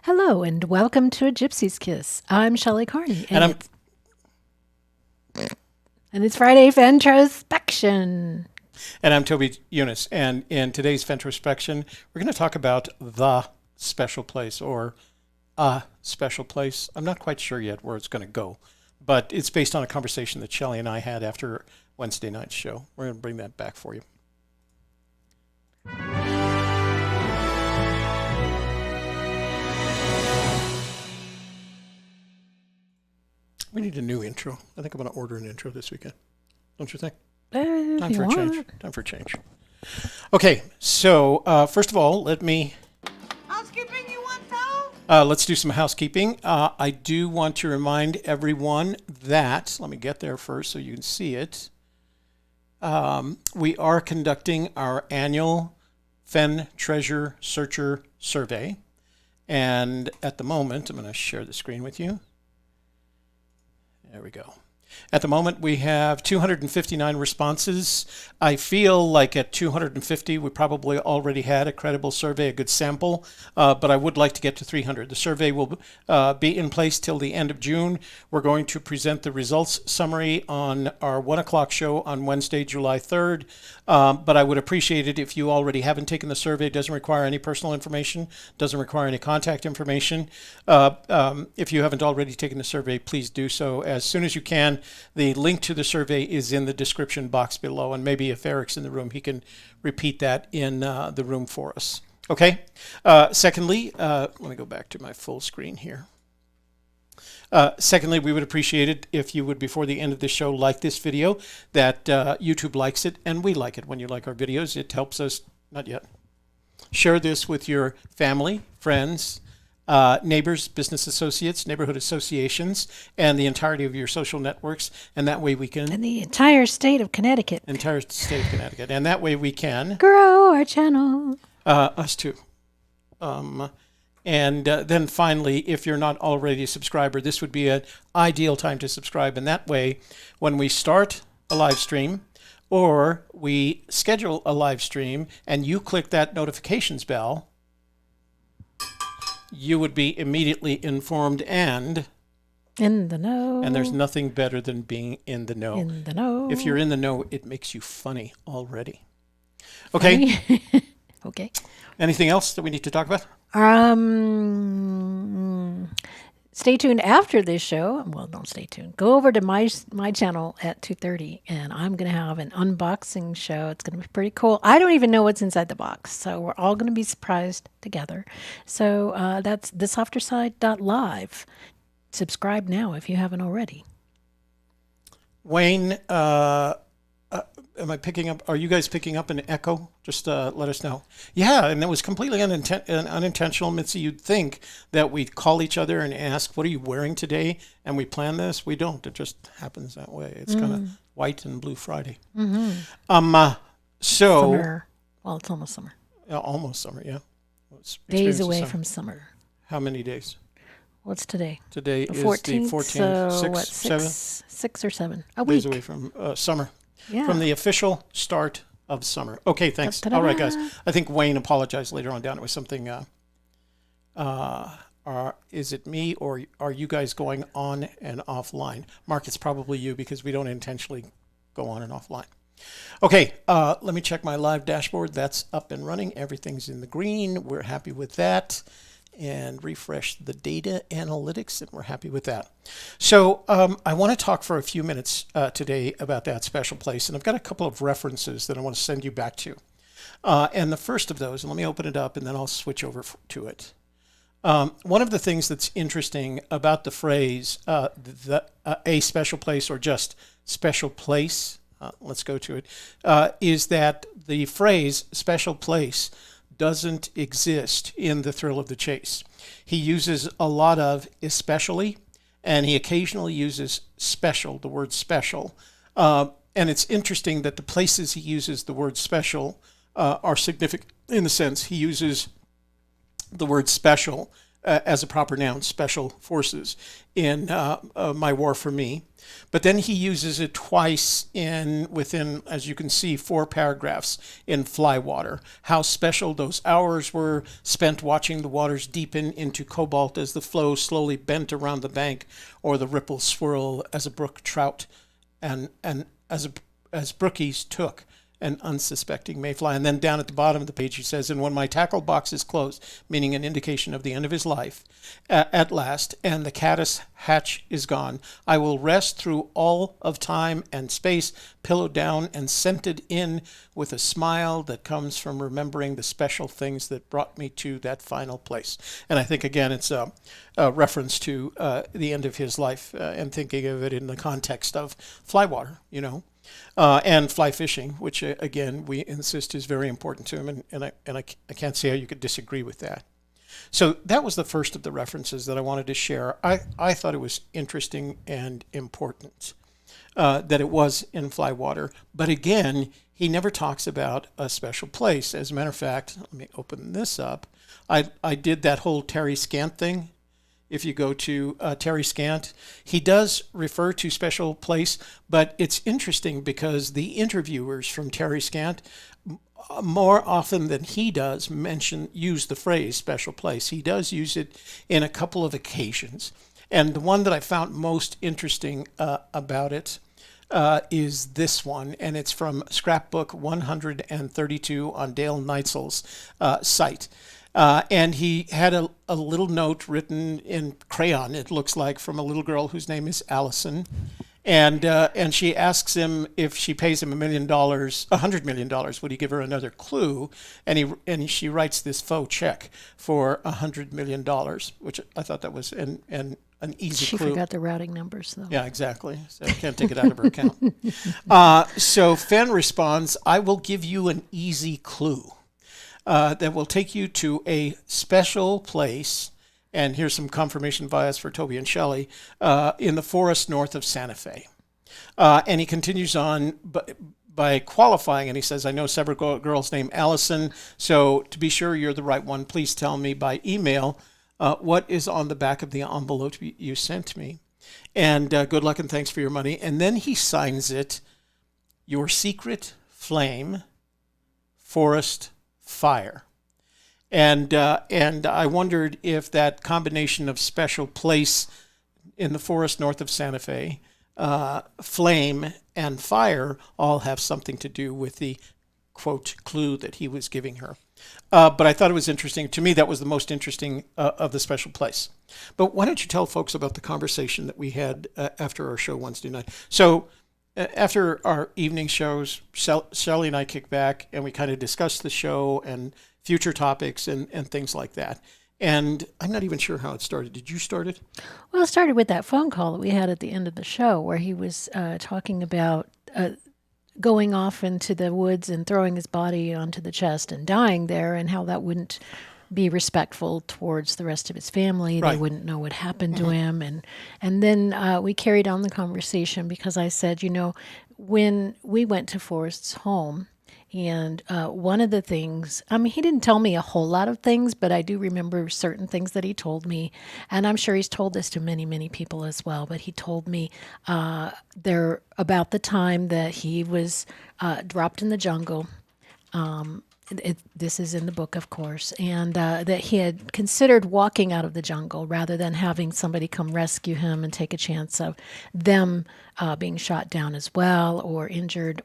Hello and welcome to A Gypsy's Kiss. I'm Shelley Carney. And it's Friday Fentrospection. And I'm Toby Younis. And in today's Fentrospection, we're going to talk about the special place or a special place. I'm not quite sure yet where it's going to go, but it's based on a conversation that Shelley and I had after Wednesday night's show. We're going to bring that back for you. We need a new intro. I think I'm going to order an intro this weekend. Don't you think? Time for a change. Time for a change. Okay, so first of all, Housekeeping, you want to? let's do some housekeeping. I do want to remind everyone that, let me get there first so you can see it. We are conducting our annual Fenn Treasure Searcher Survey. And at the moment, I'm going to share the screen with you. There we go. At the moment, we have 259 responses. I feel like at 250, we probably already had a credible survey, a good sample, but I would like to get to 300. The survey will be in place till the end of June. We're going to present the results summary on our 1 o'clock show on Wednesday, July 3rd, but I would appreciate it if you already haven't taken the survey. It doesn't require any personal information, doesn't require any contact information. If you haven't already taken the survey, please do so as soon as you can. The link to the survey is in the description box below, and maybe if Eric's in the room, he can repeat that in the room for us. Okay? Secondly, let me go back to my full screen here. Secondly, we would appreciate it if you would, before the end of the show, like this video, that YouTube likes it, and we like it when you like our videos. It helps us, not yet. Share this with your family, friends, neighbors, business associates, neighborhood associations, and the entirety of your social networks. And that way we can... And the entire state of Connecticut. Entire state of Connecticut. And that way we can... Grow our channel. Us too. And then finally, if you're not already a subscriber, this would be an ideal time to subscribe. And that way, when we start a live stream or we schedule a live stream and you click that notifications bell, you would be immediately informed and in the know. And there's nothing better than being in the know. In the know. If you're in the know, it makes you funny already. Okay. Funny? Okay. Anything else that we need to talk about? Stay tuned after this show. Well, don't stay tuned. Go over to my channel at 2:30, and I'm going to have an unboxing show. It's going to be pretty cool. I don't even know what's inside the box, so we're all going to be surprised together. So that's thisofterside.live. Subscribe now if you haven't already. Wayne, am I picking up? Are you guys picking up an echo? Just let us know. Yeah, and it was completely unintentional. Mitzi, you'd think that we'd call each other and ask, what are you wearing today? And we plan this. We don't. It just happens that way. It's kind of white and blue Friday. Mm-hmm. Summer. Well, it's almost summer. Almost summer, yeah. Days away from summer. How many days? What's today? Today the is 14th, the 14th. So Six, 7? 6 or 7. A days week. away from summer. Yeah. From the official start of summer. Okay, thanks. Ta-da. All right, guys. I think Wayne apologized later on down. It was something, is it me or are you guys going on and offline? Mark, it's probably you because we don't intentionally go on and offline. Okay, let me check my live dashboard. That's up and running. Everything's in the green. We're happy with that. And refresh the data analytics, and we're happy with that. So I want to talk for a few minutes today about that special place, and I've got a couple of references that I want to send you back to. And the first of those, and let me open it up, and then I'll switch over to it. One of the things that's interesting about the phrase a special place or just special place, let's go to it, is that the phrase special place doesn't exist in The Thrill of the Chase. He uses a lot of especially, and he occasionally uses special, the word special. And it's interesting that the places he uses the word special are significant in the sense he uses the word special as a proper noun, special forces, in My War for Me. But then he uses it twice within, as you can see, 4 paragraphs in Flywater. How special those hours were spent watching the waters deepen into cobalt as the flow slowly bent around the bank, or the ripples swirl as a brook trout, and as brookies took an unsuspecting mayfly. And then down at the bottom of the page he says, and when my tackle box is closed, meaning an indication of the end of his life, at last, and the caddis hatch is gone, I will rest through all of time and space, pillowed down and scented in with a smile that comes from remembering the special things that brought me to that final place. And I think, again, it's a reference to the end of his life, and thinking of it in the context of Flywater, and fly fishing, which again we insist is very important to him, and I can't see how you could disagree with that. So that was the first of the references that I wanted to share. I thought it was interesting and important that it was in Flywater, but again, he never talks about a special place. As a matter of fact, let me open this up. I did that whole Terry Scant thing. If you go to Terry Scant, he does refer to special place, but it's interesting because the interviewers from Terry Scant, more often than he does, use the phrase special place. He does use it in a couple of occasions. And the one that I found most interesting about it is this one, and it's from scrapbook 132 on Dale Neitzel's site. And he had a little note written in crayon, it looks like, from a little girl whose name is Allison. And she asks him if she pays him $1 $100 million, would he give her another clue? And she writes this faux check for $100 million, which I thought that was an easy clue. She forgot the routing numbers, though. Yeah, exactly. So I can't take it out of her account. So Fenn responds, I will give you an easy clue that will take you to a special place. And here's some confirmation bias for Toby and Shelley, in the forest north of Santa Fe. And he continues on by qualifying, and he says, I know several girls named Allison, so to be sure you're the right one, please tell me by email what is on the back of the envelope you sent me. And good luck and thanks for your money. And then he signs it, Your Secret Flame, Forest Fire. And I wondered if that combination of special place in the forest north of Santa Fe, flame and fire, all have something to do with the, quote, clue that he was giving her. But I thought it was interesting. To me, that was the most interesting of the special place. But why don't you tell folks about the conversation that we had after our show Wednesday night? So after our evening shows, Shelley and I kicked back and we kind of discussed the show and future topics and things like that. And I'm not even sure how it started. Did you start it? Well, it started with that phone call that we had at the end of the show where he was talking about going off into the woods and throwing his body onto the chest and dying there, and how that wouldn't be respectful towards the rest of his family. Right. They wouldn't know what happened to him. And then we carried on the conversation because I said, when we went to Forrest's home, and one of the things, he didn't tell me a whole lot of things, but I do remember certain things that he told me. And I'm sure he's told this to many, many people as well. But he told me there about the time that he was dropped in the jungle. This is in the book, of course, and that he had considered walking out of the jungle rather than having somebody come rescue him and take a chance of them being shot down as well or injured.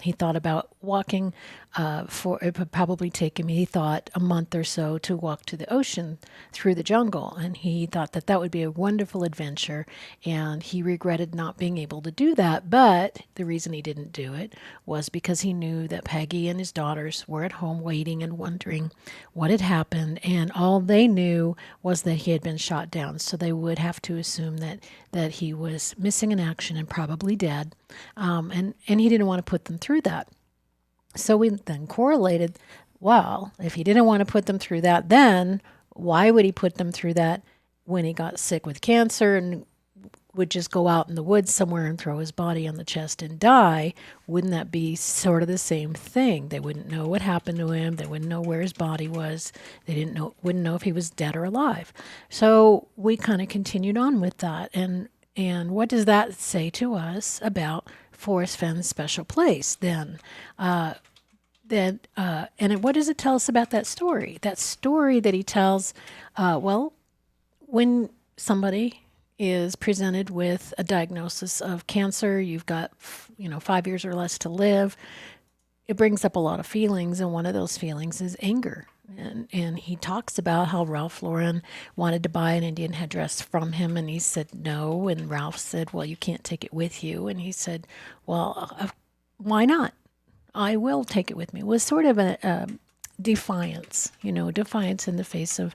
He thought about walking it would probably take him, he thought, a month or so to walk to the ocean through the jungle. And he thought that would be a wonderful adventure. And he regretted not being able to do that. But the reason he didn't do it was because he knew that Peggy and his daughters were at home waiting and wondering what had happened. And all they knew was that he had been shot down. So they would have to assume that he was missing in action and probably dead. And he didn't want to put them through that. So we then correlated, well, if he didn't want to put them through that, then why would he put them through that when he got sick with cancer and would just go out in the woods somewhere and throw his body on the chest and die, wouldn't that be sort of the same thing? They wouldn't know what happened to him. They wouldn't know where his body was. They wouldn't know if he was dead or alive. So we kind of continued on with that. And what does that say to us about Forrest Fenn's special place then? And what does it tell us about that story? That story that he tells, when somebody is presented with a diagnosis of cancer, you've got 5 years or less to live, it brings up a lot of feelings, and one of those feelings is anger. And he talks about how Ralph Lauren wanted to buy an Indian headdress from him, and he said no, and Ralph said, well, you can't take it with you, and he said, well, why not? I will take it with me. It was sort of a defiance, defiance in the face of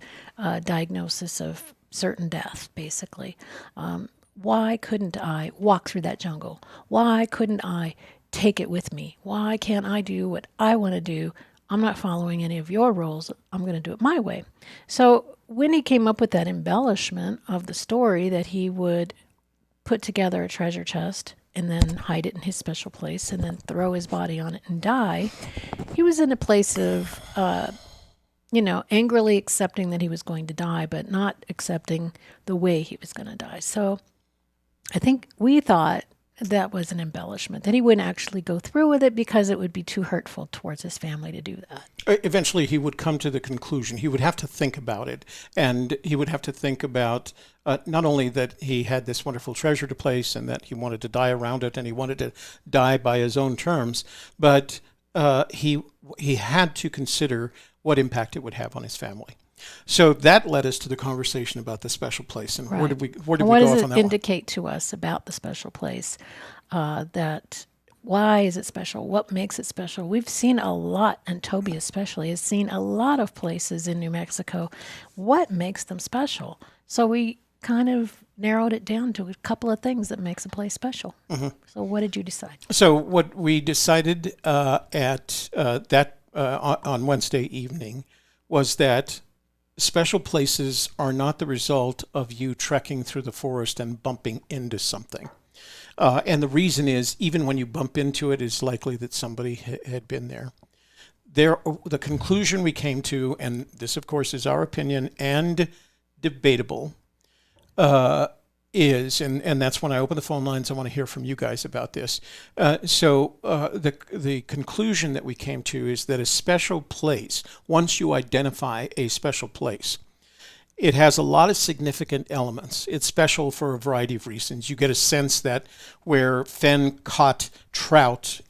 diagnosis of certain death, basically. Why couldn't I walk through that jungle? Why couldn't I take it with me? Why can't I do what I want to do? I'm not following any of your rules. I'm going to do it my way. So when he came up with that embellishment of the story that he would put together a treasure chest and then hide it in his special place and then throw his body on it and die, he was in a place of angrily accepting that he was going to die, but not accepting the way he was going to die. So I think we thought that was an embellishment, that he wouldn't actually go through with it because it would be too hurtful towards his family to do that. Eventually, he would come to the conclusion. He would have to think about it, and he would have to think about not only that he had this wonderful treasure to place and that he wanted to die around it and he wanted to die by his own terms, but he had to consider what impact it would have on his family. So that led us to the conversation about the special place. And right. where did we go off on that What does one? it indicate to us about the special place? Why is it special? What makes it special? We've seen a lot, and Toby especially has seen a lot of places in New Mexico. What makes them special? So we kind of narrowed it down to a couple of things that makes a place special. Mm-hmm. So what did you decide? So what we decided on Wednesday evening was that special places are not the result of you trekking through the forest and bumping into something. And the reason is, even when you bump into it, it's likely that somebody had been there. The conclusion we came to, and this, of course, is our opinion and debatable, is, and that's when I open the phone lines, I want to hear from you guys about this. So the conclusion that we came to is that a special place, once you identify a special place, it has a lot of significant elements. It's special for a variety of reasons. You get a sense that where Fenn caught trout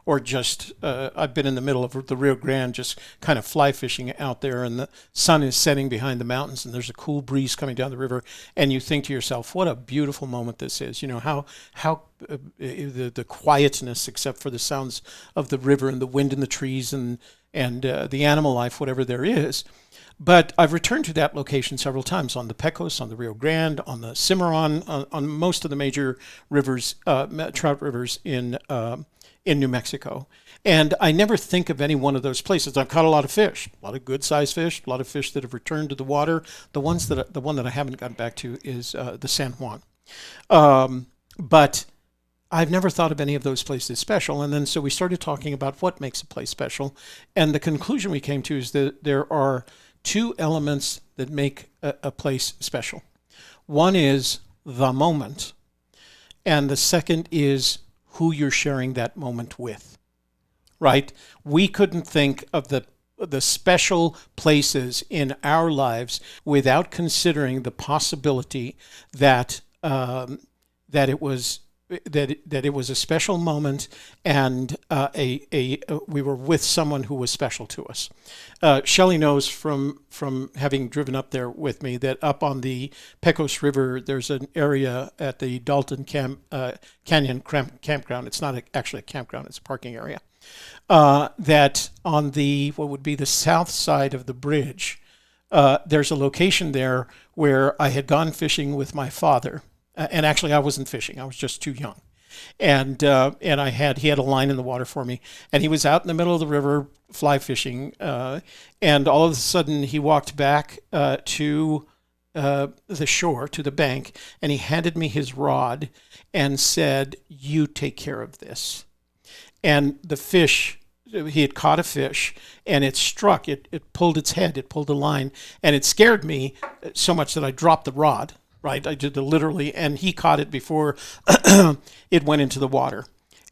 or just, I've been in the middle of the Rio Grande just kind of fly fishing out there, and the sun is setting behind the mountains and there's a cool breeze coming down the river, and you think to yourself, what a beautiful moment this is. How the quietness, except for the sounds of the river and the wind in the trees and the animal life, whatever there is. But I've returned to that location several times, on the Pecos, on the Rio Grande, on the Cimarron, on most of the major rivers, trout rivers in New Mexico. And I never think of any one of those places. I've caught a lot of fish, a lot of good-sized fish, a lot of fish that have returned to the water. The one that I haven't gotten back to is the San Juan. But I've never thought of any of those places special. And then so we started talking about what makes a place special. And the conclusion we came to is that there are two elements that make a place special. One is the moment, and the second is who you're sharing that moment with, right? We couldn't think of the special places in our lives without considering the possibility that it was a special moment, and we were with someone who was special to us. Shelley knows from having driven up there with me that up on the Pecos River, there's an area at the Dalton Canyon campground. It's not actually a campground; it's a parking area. That on what would be the south side of the bridge, there's a location there where I had gone fishing with my father. And actually, I wasn't fishing. I was just too young. And he had a line in the water for me. And he was out in the middle of the river fly fishing. And all of a sudden, he walked back to the shore to the bank, and he handed me his rod and said, "You take care of this." And the fish, he had caught a fish, and it struck, it pulled its head, it pulled a line, and it scared me so much that I dropped the rod, right? I did literally, and he caught it before it went into the water.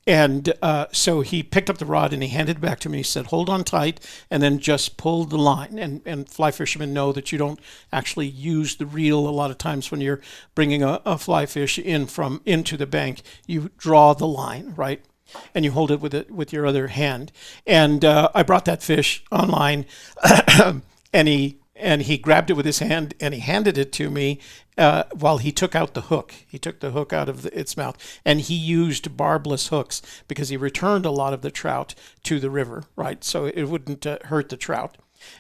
And so he picked up the rod and he handed it back to me. He said, "Hold on tight," and then just pull the line. And fly fishermen know that you don't actually use the reel a lot of times when you're bringing a fly fish into the bank. You draw the line, right? And you hold it with your other hand. And I brought that fish online, and he grabbed it with his hand and he handed it to me while he took out the hook. He took the hook out of its mouth, and he used barbless hooks because he returned a lot of the trout to the river, right? So it wouldn't hurt the trout.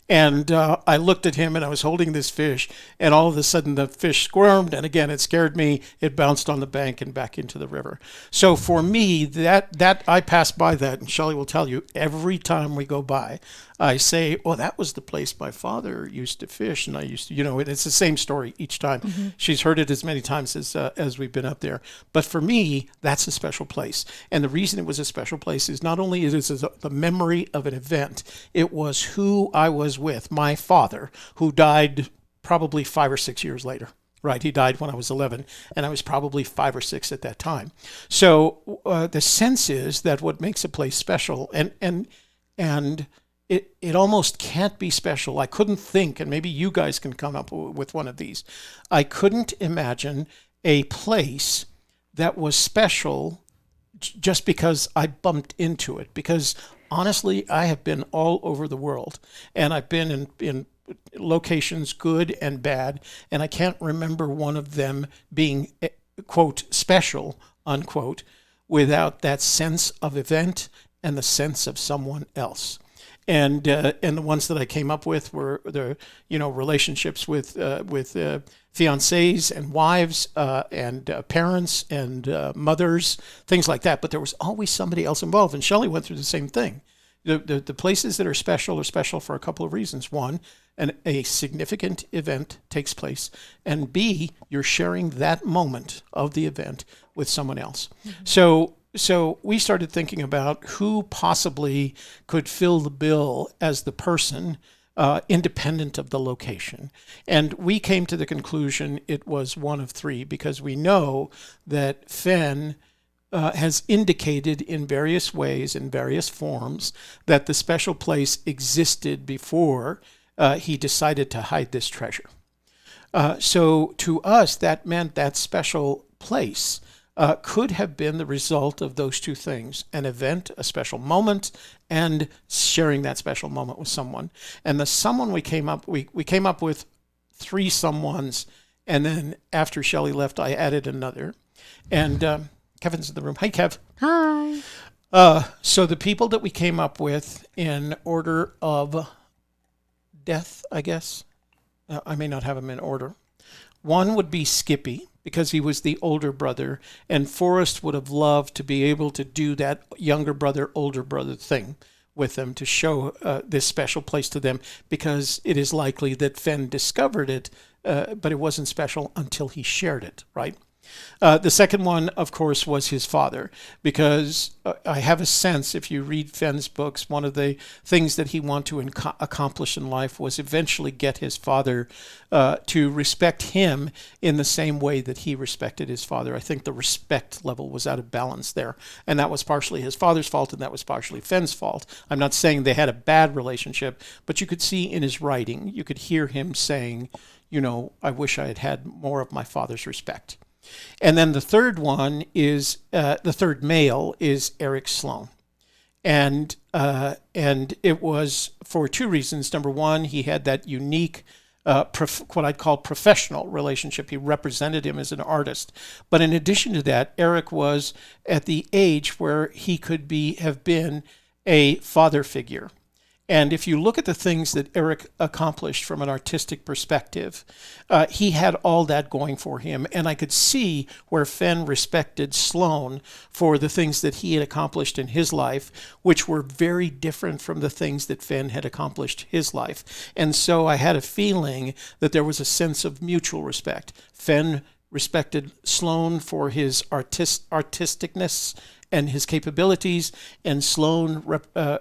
And I looked at him, and I was holding this fish, and all of a sudden the fish squirmed, and again it scared me. It bounced on the bank and back into the river. So for me, that I pass by that, and Shelley will tell you, every time we go by, I say, "Oh, that was the place my father used to fish," and I used to, it's the same story each time. Mm-hmm. She's heard it as many times as we've been up there. But for me, that's a special place. And the reason it was a special place is not only is it the memory of an event, it was who I was with, my father, who died probably 5 or 6 years later. Right, he died when I was 11, and I was probably 5 or 6 at that time. So the sense is that what makes a place special, and it almost can't be special. I couldn't think, and maybe you guys can come up with one of these. I couldn't imagine a place that was special just because I bumped into it. Because honestly, I have been all over the world, and I've been in locations good and bad, and I can't remember one of them being, quote, special, unquote, without that sense of event and the sense of someone else. And the ones that I came up with were the relationships with fiancés and wives and parents and mothers, things like that. But there was always somebody else involved, and Shelley went through the same thing. The places that are special for a couple of reasons. One, a significant event takes place, and B, you're sharing that moment of the event with someone else. Mm-hmm. So we started thinking about who possibly could fill the bill as the person, independent of the location. And we came to the conclusion it was one of three, because we know that Fenn has indicated in various ways, in various forms, that the special place existed before he decided to hide this treasure. So to us, that meant that special place could have been the result of those two things: an event, a special moment, and sharing that special moment with someone. And the someone we came up with three someones, and then after Shelley left, I added another. And Kevin's in the room. Hi, Kev. Hi. So the people that we came up with in order of death, I guess. I may not have them in order. One would be Skippy, because he was the older brother, and Forrest would have loved to be able to do that younger brother, older brother thing with them to show this special place to them, because it is likely that Fenn discovered it, but it wasn't special until he shared it, right? The second one, of course, was his father, because I have a sense, if you read Fenn's books, one of the things that he wanted to accomplish in life was eventually get his father to respect him in the same way that he respected his father. I think the respect level was out of balance there, and that was partially his father's fault, and that was partially Fenn's fault. I'm not saying they had a bad relationship, but you could see in his writing, you could hear him saying, I wish I had had more of my father's respect. And then the third one is, the third male is Eric Sloan. And it was for two reasons. Number one, he had that unique, what I'd call professional relationship. He represented him as an artist. But in addition to that, Eric was at the age where he could have been a father figure. And if you look at the things that Eric accomplished from an artistic perspective, he had all that going for him. And I could see where Fenn respected Sloane for the things that he had accomplished in his life, which were very different from the things that Fenn had accomplished his life. And so I had a feeling that there was a sense of mutual respect. Fenn respected Sloane for his artisticness and his capabilities, and Sloane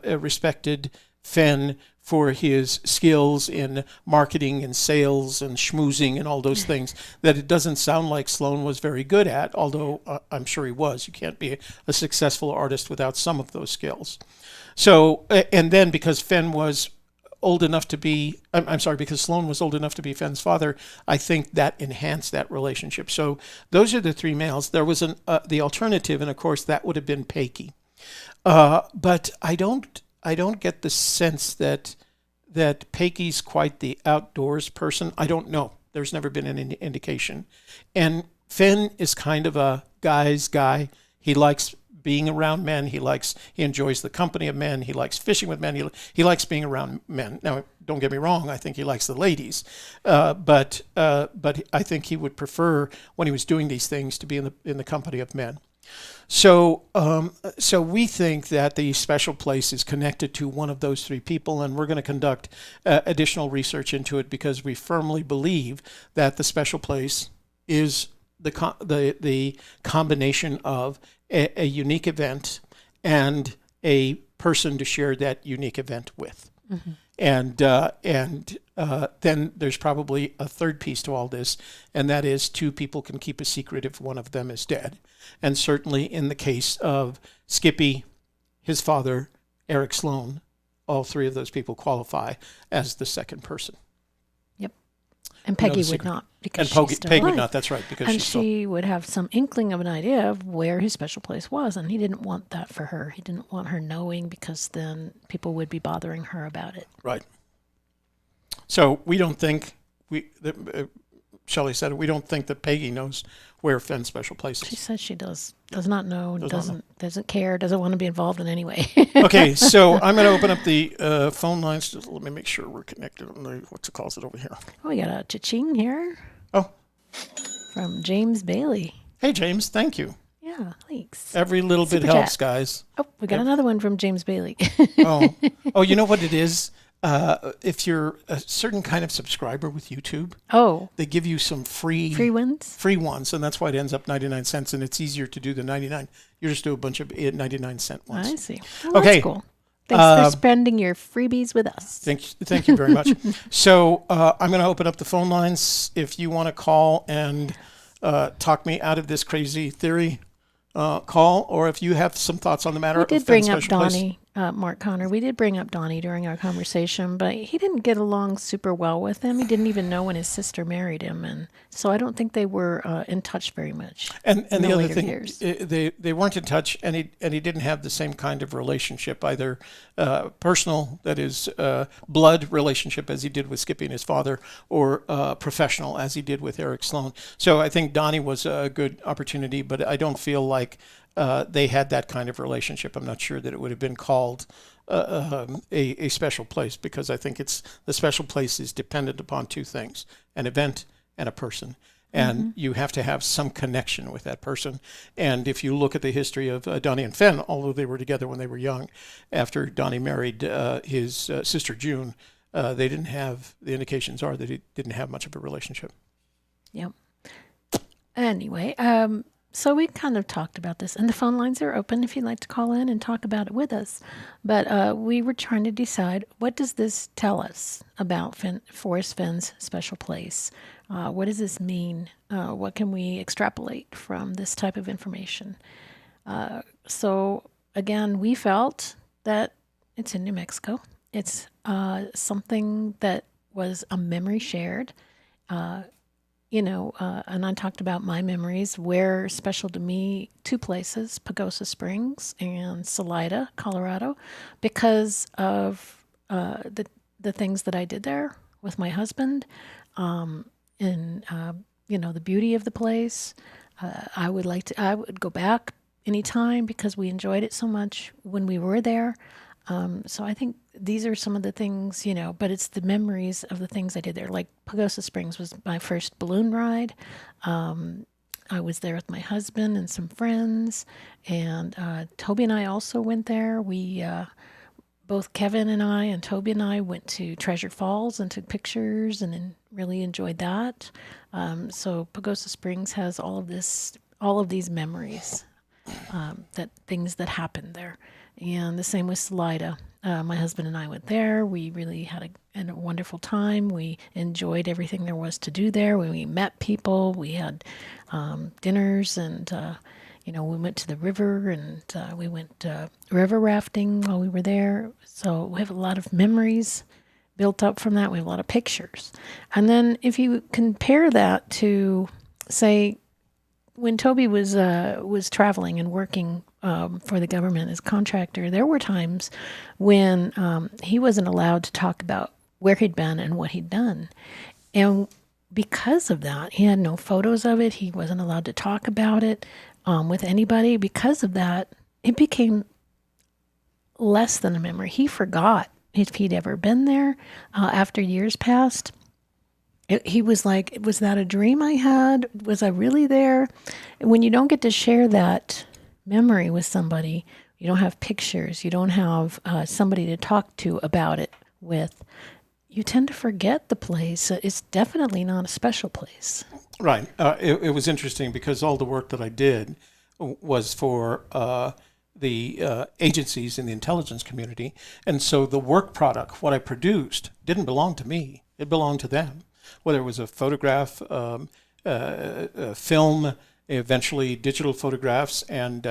respected Fenn for his skills in marketing and sales and schmoozing and all those things that it doesn't sound like Sloane was very good at, although I'm sure he was. You can't be a successful artist without some of those skills. So, and then because Fenn was old enough to be, because Sloane was old enough to be Fenn's father, I think that enhanced that relationship. So those are the three males. There was the alternative, and of course that would have been Peggy. But I don't get the sense that Peggy's quite the outdoors person. I don't know. There's never been any indication. And Fenn is kind of a guy's guy. He likes being around men. He enjoys the company of men. He likes fishing with men. He likes being around men. Now, don't get me wrong. I think he likes the ladies, but I think he would prefer when he was doing these things to be in the company of men. So we think that the special place is connected to one of those three people, and we're going to conduct additional research into it because we firmly believe that the special place is the combination of a unique event and a person to share that unique event with. Mm-hmm. And then there's probably a third piece to all this, and that is two people can keep a secret if one of them is dead. And certainly in the case of Skippy, his father, Eric Sloane, all three of those people qualify as the second person. Yep. And Peggy would not, because she's still Peggy alive. would not, that's right. Because and she would have some inkling of an idea of where his special place was, and he didn't want that for her. He didn't want her knowing, because then people would be bothering her about it. Right. So we don't think, Shelley said it, we don't think that Peggy knows where Fenn's special place is. She says she does not know, doesn't care, doesn't want to be involved in any way. Okay, so I'm going to open up the phone lines. Just let me make sure we're connected on the, what's it calls it over here. Oh, we got a cha-ching here. Oh. From James Bailey. Hey, James, thank you. Yeah, thanks. Every little bit helps, guys. Oh, we got another one from James Bailey. Oh, you know what it is? If you're a certain kind of subscriber with YouTube, they give you some free ones, and that's why it ends up 99 cents, and it's easier to do the 99. You just do a bunch of 99-cent ones. I see. Well, okay. That's cool. Thanks for spending your freebies with us. Thank you very much. So I'm going to open up the phone lines. If you want to call and talk me out of this crazy theory, call, or if you have some thoughts on the matter. We did bring up Donnie, Mark Connor. We did bring up Donnie during our conversation, but he didn't get along super well with him. He didn't even know when his sister married him, and so I don't think they were in touch very much. And the other thing, they weren't in touch, and he didn't have the same kind of relationship, either personal, that is blood relationship, as he did with Skippy and his father, or professional, as he did with Eric Sloane. So I think Donnie was a good opportunity, but I don't feel like they had that kind of relationship. I'm not sure that it would have been called a special place, because I think the special place is dependent upon two things: an event and a person. And you have to have some connection with that person. And if you look at the history of Donnie and Fenn, although they were together when they were young, after Donnie married his sister June, they didn't have, the indications are that he didn't have much of a relationship. Yep. Anyway, so we kind of talked about this, and the phone lines are open if you'd like to call in and talk about it with us. But we were trying to decide, what does this tell us about Forrest Fenn's special place? What does this mean? What can we extrapolate from this type of information? So again, we felt that it's in New Mexico. It's something that was a memory shared. And I talked about my memories were special to me, two places, Pagosa Springs and Salida, Colorado, because of the things that I did there with my husband, and the beauty of the place. I would go back anytime because we enjoyed it so much when we were there. So I think these are some of the things, but it's the memories of the things I did there. Like Pagosa Springs was my first balloon ride. I was there with my husband and some friends, and Toby and I also went there. Both Kevin and I and Toby and I went to Treasure Falls and took pictures and then really enjoyed that. So Pagosa Springs has all of these memories, that things that happened there. And the same with Salida. My husband and I went there. We really had a wonderful time. We enjoyed everything there was to do there. We met people. We had dinners, and we went to the river, and we went river rafting while we were there. So we have a lot of memories built up from that. We have a lot of pictures. And then if you compare that to, say, when Toby was traveling and working for the government as a contractor, there were times when he wasn't allowed to talk about where he'd been and what he'd done. And because of that, he had no photos of it. He wasn't allowed to talk about it with anybody. Because of that, it became less than a memory. He forgot if he'd ever been there after years passed. He was like, was that a dream I had? Was I really there? When you don't get to share that memory with somebody, you don't have pictures, you don't have somebody to talk to about it with, you tend to forget the place. It's definitely not a special place. Right. It was interesting because all the work that I did was for the agencies in the intelligence community. And so the work product, what I produced, didn't belong to me. It belonged to them. Whether it was a photograph, a film, eventually digital photographs and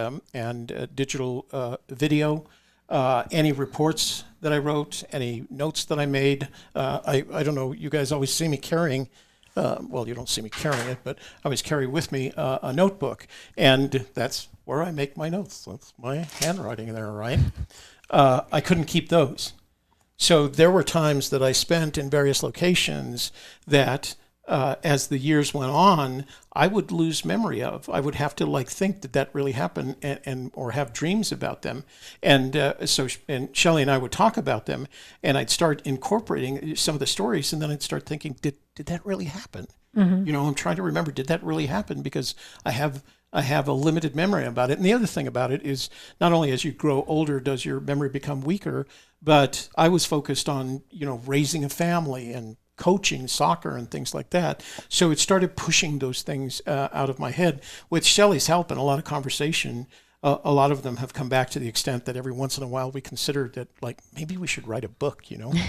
digital video, any reports that I wrote, any notes that I made. I don't know, you guys always see me carrying, well, you don't see me carrying it, but I always carry with me a notebook, and that's where I make my notes. That's my handwriting there, right? I couldn't keep those. So there were times that I spent in various locations that, as the years went on, I would lose memory of. I would have to think, did that really happen, and or have dreams about them. And and Shelley and I would talk about them, and I'd start incorporating some of the stories, and then I'd start thinking, did that really happen? Mm-hmm. I'm trying to remember, did that really happen? Because I have a limited memory about it. And the other thing about it is, not only as you grow older does your memory become weaker, but I was focused on, raising a family and coaching soccer and things like that. So it started pushing those things out of my head. With Shelley's help and a lot of conversation, a lot of them have come back to the extent that every once in a while we consider that, maybe we should write a book, and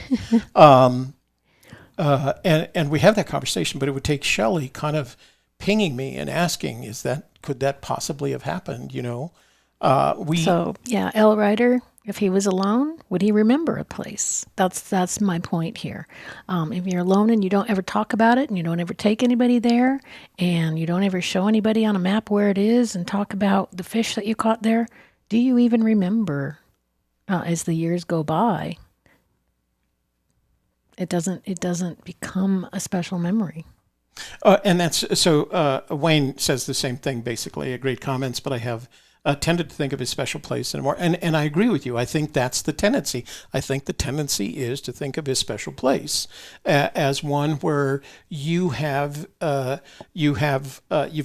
we have that conversation, but it would take Shelley kind of pinging me and asking, could that possibly have happened? L. Ryder, if he was alone, would he remember a place? That's my point here. If you're alone and you don't ever talk about it, and you don't ever take anybody there, and you don't ever show anybody on a map where it is and talk about the fish that you caught there, do you even remember as the years go by? It doesn't become a special memory. And that's so. Wayne says the same thing, basically. Great comments, but I have tended to think of his special place and more. And I agree with you. I think that's the tendency. I think the tendency is to think of his special place as one where you've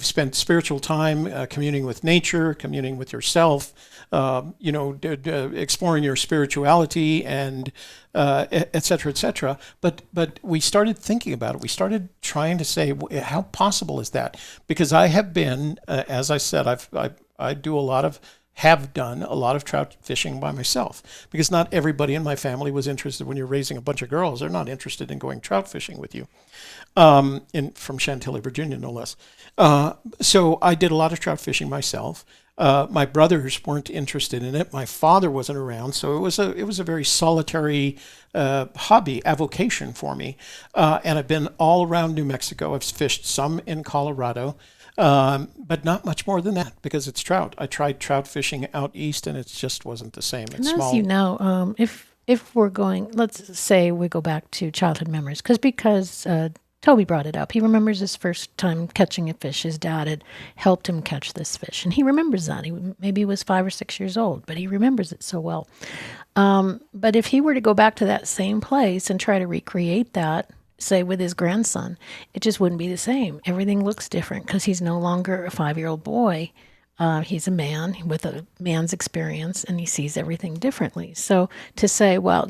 spent spiritual time communing with nature, communing with yourself, exploring your spirituality and et cetera, et cetera. But we started thinking about it. We started trying to say, how possible is that? Because I have been, as I said, have done a lot of trout fishing by myself, because not everybody in my family was interested. When you're raising a bunch of girls, they're not interested in going trout fishing with you, from Chantilly, Virginia, no less. So I did a lot of trout fishing myself. My brothers weren't interested in it. My father wasn't around, so it was a very solitary hobby, avocation for me. And I've been all around New Mexico. I've fished some in Colorado. But not much more than that, because it's trout. I tried trout fishing out east, and it just wasn't the same. It's small. As if we're going, let's say we go back to childhood memories, because Toby brought it up. He remembers his first time catching a fish. His dad had helped him catch this fish, and he remembers that. Maybe he was 5 or 6 years old, but he remembers it so well. But if he were to go back to that same place and try to recreate that, say with his grandson, it just wouldn't be the same. Everything looks different because he's no longer a 5-year-old boy. He's a man with a man's experience, and he sees everything differently. So to say, well,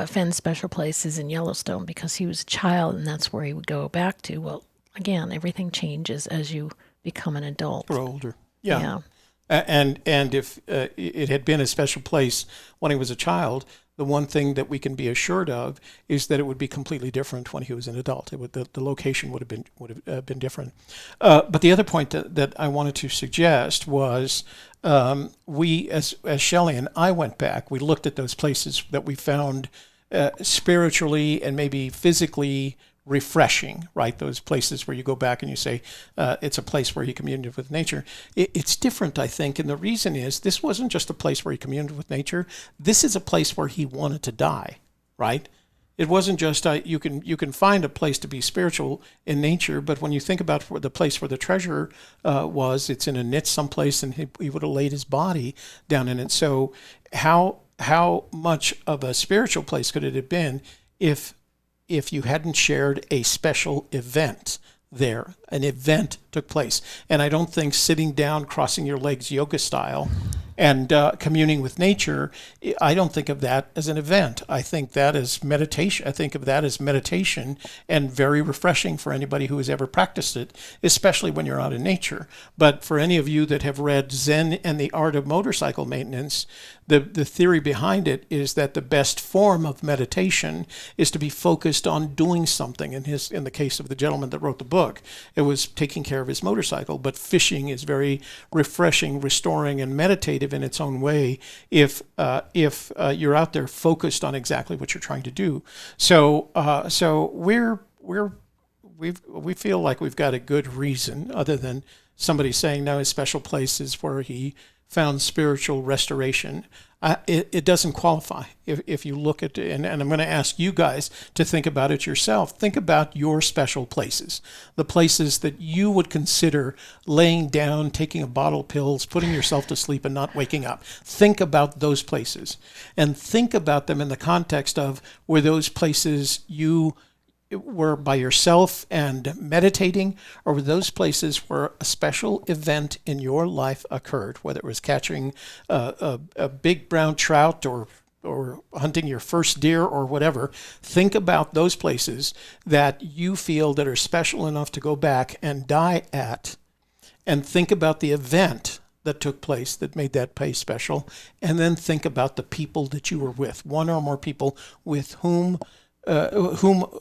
Fenn's special place is in Yellowstone because he was a child and that's where he would go back to. Well, again, everything changes as you become an adult. Or older. Yeah. And if it had been a special place when he was a child, the one thing that we can be assured of is that it would be completely different when he was an adult. The location would have been different. But the other point that I wanted to suggest was we, as Shelley and I went back, we looked at those places that we found spiritually and maybe physically refreshing, right? Those places where you go back and you say, it's a place where he communed with nature. It's different, I think, and the reason is this wasn't just a place where he communed with nature. This is a place where he wanted to die, right? It wasn't just, you can find a place to be spiritual in nature, but when you think about the place where the treasure was, it's in a niche someplace, and he would have laid his body down in it. So how much of a spiritual place could it have been if you hadn't shared a special event there? An event took place. And I don't think sitting down, crossing your legs yoga style, and communing with nature, I don't think of that as an event. I think that is meditation. I think of that as meditation, and very refreshing for anybody who has ever practiced it, especially when you're out in nature. But for any of you that have read Zen and the Art of Motorcycle Maintenance, the theory behind it is that the best form of meditation is to be focused on doing something. In the case of the gentleman that wrote the book, it was taking care of his motorcycle. But fishing is very refreshing, restoring, and meditative in its own way if you're out there focused on exactly what you're trying to do. So we feel like we've got a good reason, other than somebody saying no, his special place is where he found spiritual restoration. It doesn't qualify. If you look at, and I'm going to ask you guys to think about it yourself. Think about your special places, the places that you would consider laying down, taking a bottle of pills, putting yourself to sleep and not waking up. Think about those places, and think about them in the context of, were those places you were by yourself and meditating, or were those places where a special event in your life occurred, whether it was catching a big brown trout or hunting your first deer or whatever. Think about those places that you feel that are special enough to go back and die at, and think about the event that took place that made that place special, and then think about the people that you were with, one or more people with who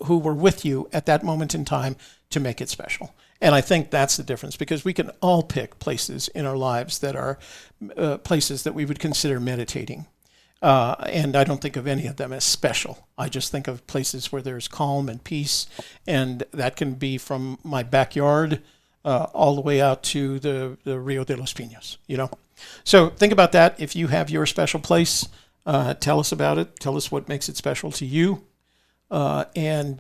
were with you at that moment in time to make it special. And I think that's the difference, because we can all pick places in our lives that are places that we would consider meditating. And I don't think of any of them as special. I just think of places where there's calm and peace, and that can be from my backyard all the way out to the Rio de los Pinos, So think about that. If you have your special place, tell us about it. Tell us what makes it special to you. And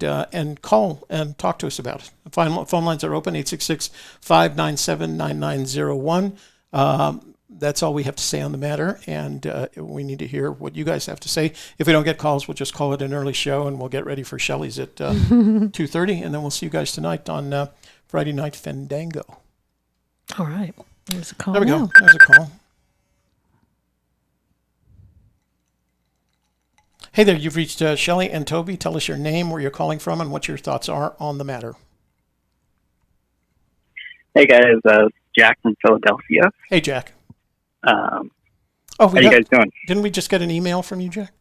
call and talk to us about it. The phone lines are open, 866-597-9901. That's all we have to say on the matter, and we need to hear what you guys have to say. If we don't get calls, we'll just call it an early show, and we'll get ready for Shelley's at 2:30, and then we'll see you guys tonight on Friday Night Fandango. All right. There's a call. There we now. go. There's a call. Hey there, you've reached Shelley and Toby. Tell us your name, where you're calling from, and what your thoughts are on the matter. Hey guys, Jack from Philadelphia. Hey Jack. How you guys doing? Didn't we just get an email from you, Jack?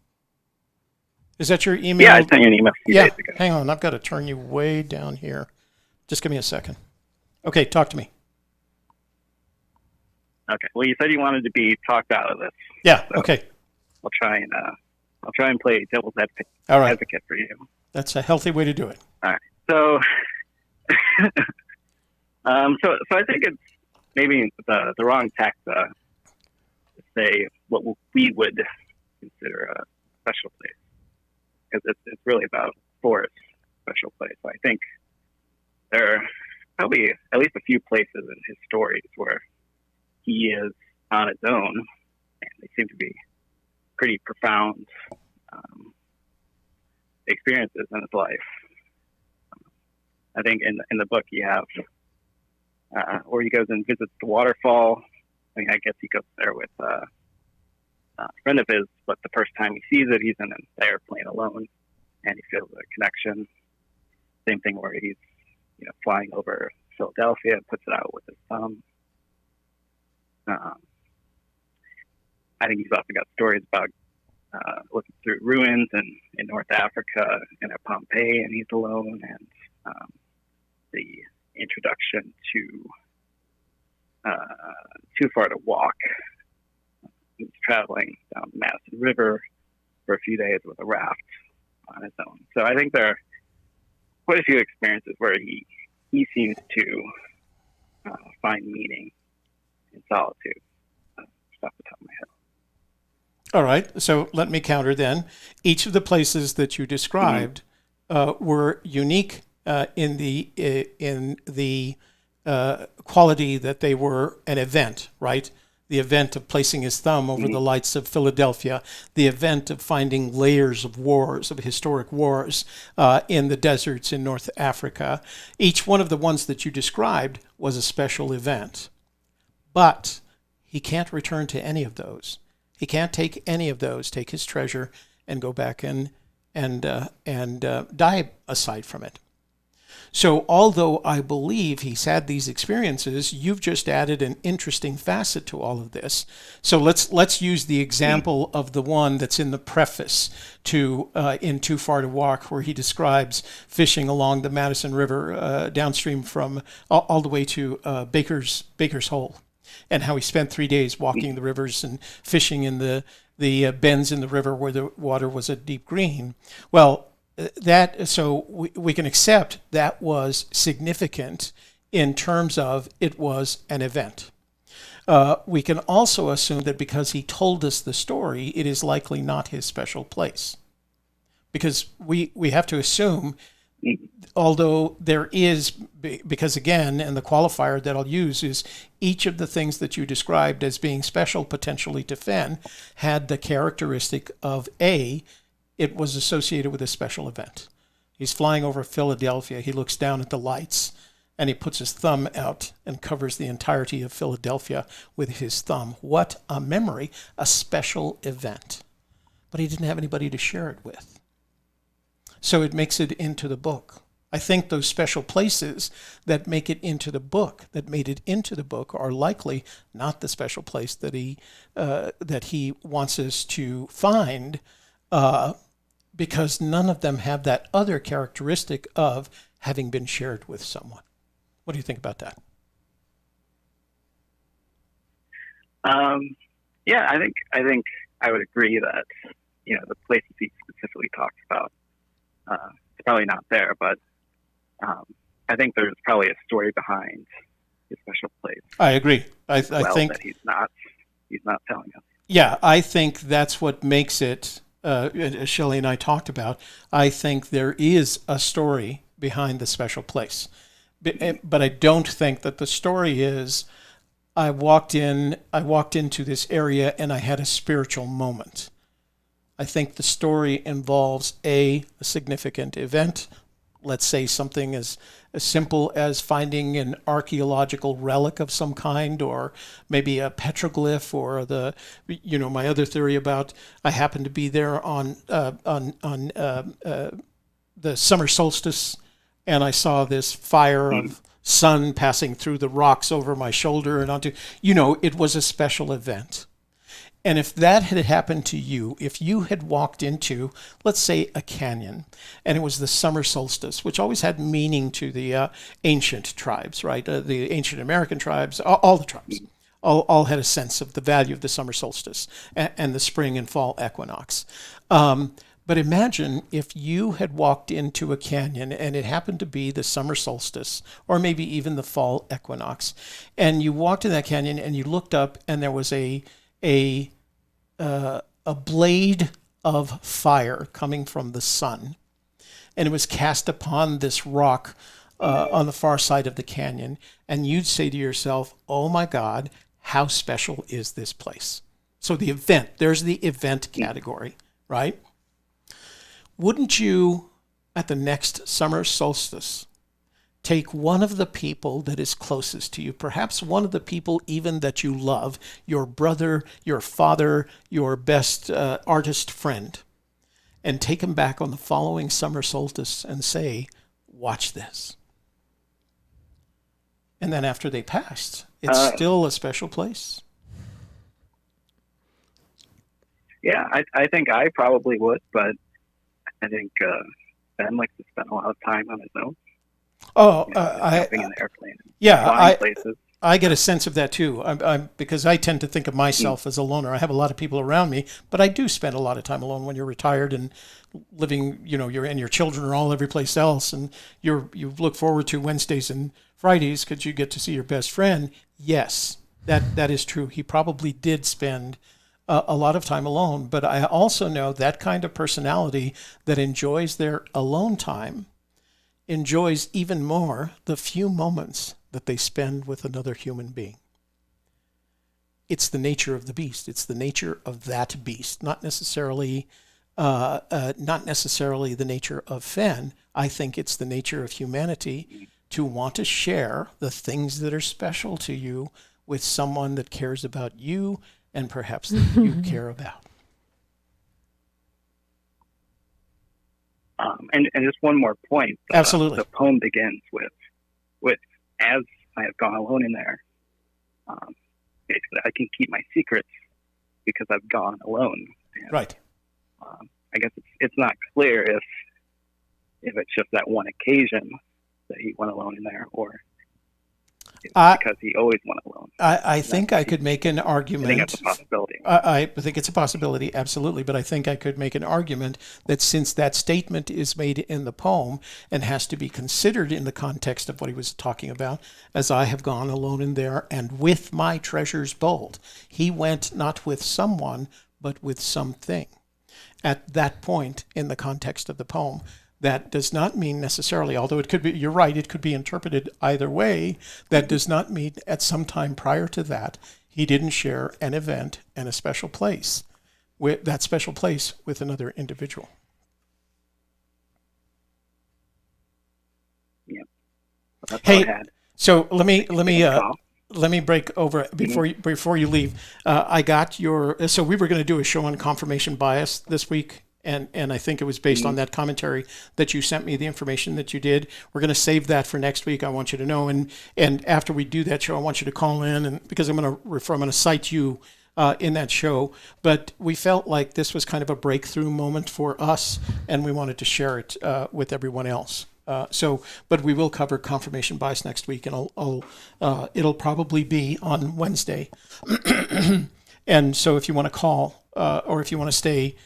Is that your email? Yeah, I sent you an email a few days ago. Hang on, I've got to turn you way down here. Just give me a second. Okay, talk to me. Okay. Well, you said you wanted to be talked out of this. Yeah. So okay. I'll try and play devil's advocate. All right. Advocate for you. That's a healthy way to do it. All right. So, so I think it's maybe the wrong tack to say what we would consider a special place, because it's really about forests special place. I think there are probably at least a few places in his stories where he is on his own, and they seem to be pretty profound experiences in his life. I think in the book you have where he goes and visits the waterfall. I mean, I guess he goes there with a friend of his, but the first time he sees it, he's in an airplane alone, and he feels a connection. Same thing where he's flying over Philadelphia, puts it out with his thumb. I think he's also got stories about looking through ruins in North Africa and at Pompeii, and he's alone, and the introduction to Too Far to Walk. He's traveling down the Madison River for a few days with a raft on his own. So I think there are quite a few experiences where he seems to find meaning in solitude. Just off the top of my head. All right, so let me counter then. Each of the places that you described were unique in the quality that they were an event, right? The event of placing his thumb over the lights of Philadelphia, the event of finding layers of wars, of historic wars in the deserts in North Africa. Each one of the ones that you described was a special event. But he can't return to any of those. He can't take any of those, take his treasure, and go back and die aside from it. So although I believe he's had these experiences, you've just added an interesting facet to all of this. So let's use the example of the one that's in the preface to in Too Far to Walk, where he describes fishing along the Madison River downstream from all the way to Baker's Hole, and how he spent 3 days walking the rivers and fishing in the bends in the river where the water was a deep green. Well, so we can accept that was significant in terms of it was an event. We can also assume that because he told us the story, it is likely not his special place. Because we have to assume, although there is, because again, and the qualifier that I'll use is each of the things that you described as being special potentially to Fenn had the characteristic of it was associated with a special event. He's flying over Philadelphia. He looks down at the lights and he puts his thumb out and covers the entirety of Philadelphia with his thumb. What a memory, a special event. But he didn't have anybody to share it with. So it makes it into the book. I think those special places that make it into the book, that made it into the book, are likely not the special place that he wants us to find, because none of them have that other characteristic of having been shared with someone. What do you think about that? Yeah, I think I would agree that the places he specifically talks about, it's probably not there, but I think there's probably a story behind his special place. I agree. I think that he's not telling us. Yeah, I think that's what makes it. As Shelley and I talked about, I think there is a story behind the special place, but I don't think that the story is I walked into this area and I had a spiritual moment. I think the story involves a significant event. Let's say something as simple as finding an archaeological relic of some kind, or maybe a petroglyph, or my other theory about I happened to be there on the summer solstice, and I saw this fire of sun passing through the rocks over my shoulder and onto, it was a special event. And if that had happened to you, if you had walked into, let's say, a canyon, and it was the summer solstice, which always had meaning to the ancient tribes, right? The ancient American tribes, all the tribes, all had a sense of the value of the summer solstice and the spring and fall equinox. But imagine if you had walked into a canyon and it happened to be the summer solstice, or maybe even the fall equinox, and you walked in that canyon and you looked up and there was a blade of fire coming from the sun, and it was cast upon this rock on the far side of the canyon, and you'd say to yourself, oh my God, how special is this place? So the event, there's the event category, right? Wouldn't you, at the next summer solstice, take one of the people that is closest to you, perhaps one of the people even that you love, your brother, your father, your best artist friend, and take him back on the following summer solstice and say, watch this. And then after they passed, it's still a special place. Yeah, I think I probably would, but I think Ben likes to spend a lot of time on his own. Oh, jumping in the airplane. Yeah, places. I get a sense of that too. Because I tend to think of myself as a loner. I have a lot of people around me, but I do spend a lot of time alone when you're retired and living. You're and your children are all every place else, and you look forward to Wednesdays and Fridays because you get to see your best friend. Yes, that is true. He probably did spend a lot of time alone, but I also know that kind of personality that enjoys their alone time enjoys even more the few moments that they spend with another human being. It's the nature of the beast. It's the nature of that beast, not necessarily the nature of Fenn. I think it's the nature of humanity to want to share the things that are special to you with someone that cares about you and perhaps that you care about. And just one more point. Absolutely. The poem begins with as I have gone alone in there. Basically, I can keep my secrets because I've gone alone. And, right. I guess it's not clear if it's just that one occasion that he went alone in there, or because he always went alone. I think I could make an argument. I think it's a possibility. I think it's a possibility, absolutely. But I think I could make an argument that since that statement is made in the poem and has to be considered in the context of what he was talking about, as I have gone alone in there and with my treasures bold, he went not with someone, but with something. At that point in the context of the poem, that does not mean necessarily, although it could be, you're right, it could be interpreted either way. That does not mean at some time prior to that, he didn't share an event and a special place, with that special place with another individual. Yeah. That's Hey, all I had. so let me break over before you leave. I got so we were going to do a show on confirmation bias this week. And I think it was based on that commentary that you sent me, the information that you did. We're going to save that for next week. I want you to know. And after we do that show, I want you to call in, and because I'm going to cite you in that show. But we felt like this was kind of a breakthrough moment for us, and we wanted to share it with everyone else. But we will cover confirmation bias next week, and it'll probably be on Wednesday. And so if you want to call or if you want to stay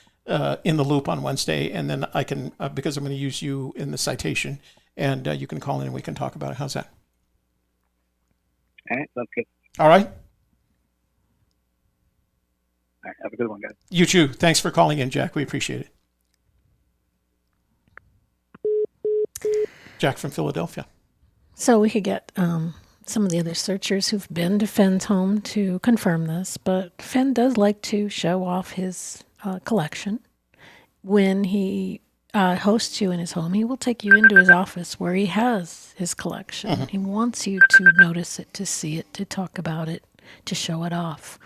in the loop on Wednesday, and then I can, because I'm going to use you in the citation, and you can call in and we can talk about it. How's that? All right, that's good. All right. All right, have a good one, guys. You too. Thanks for calling in, Jack. We appreciate it. Jack from Philadelphia. So we could get some of the other searchers who've been to Fenn's home to confirm this, but Fenn does like to show off his collection. When he hosts you in his home, he will take you into his office where he has his collection. Mm-hmm. He wants you to notice it, to see it, to talk about it, to show it off.